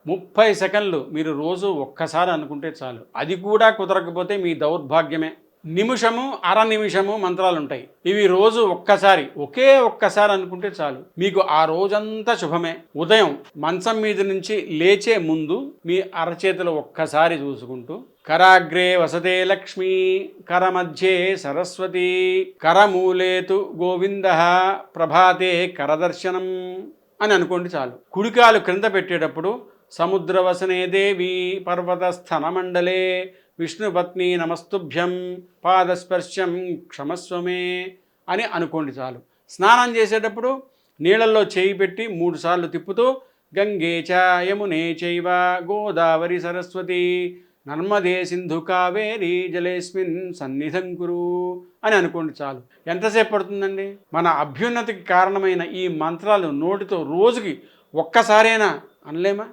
30 సెకన్లు మీరు రోజు ఒక్కసారి అనుకుంటే చాలు. అది కూడా కుదరకపోతే మీ దౌర్భాగ్యమే. నిమిషము, అర నిమిషము మంత్రాలుంటాయి. ఇవి రోజు ఒక్కసారి, ఒకే ఒక్కసారి అనుకుంటే చాలు. మీకు ఆ రోజంతా శుభమే. ఉదయం మంచం మీద నుంచి లేచే ముందు మీ అరచేతులు ఒక్కసారి చూసుకుంటూ కరాగ్రే వసతే లక్ష్మీ, కరమధ్యే సరస్వతి, కరమూలేతు గోవింద, ప్రభాతే కరదర్శనం అని అనుకోండి చాలు. కుడికాలు క్రింద పెట్టేటప్పుడు సముద్రవసనే దేవి పర్వతస్థనమండలే విష్ణుపత్ని నమస్తుభ్యం పాదస్పర్శం క్షమస్వమే అని అనుకోండి చాలు. స్నానం చేసేటప్పుడు నీళ్ళల్లో చేయి పెట్టి 3 సార్లు తిప్పుతూ గంగే చ యమునే చైవ గోదావరి సరస్వతి నర్మదే సింధు కావేరి జలేస్మిన్ సన్నిధం కురు అని అనుకోండి చాలు. ఎంతసేపు పడుతుందండి? మన అభ్యున్నతికి కారణమైన ఈ మంత్రాలు నోటితో రోజుకి ఒక్కసారైనా అనలేమా?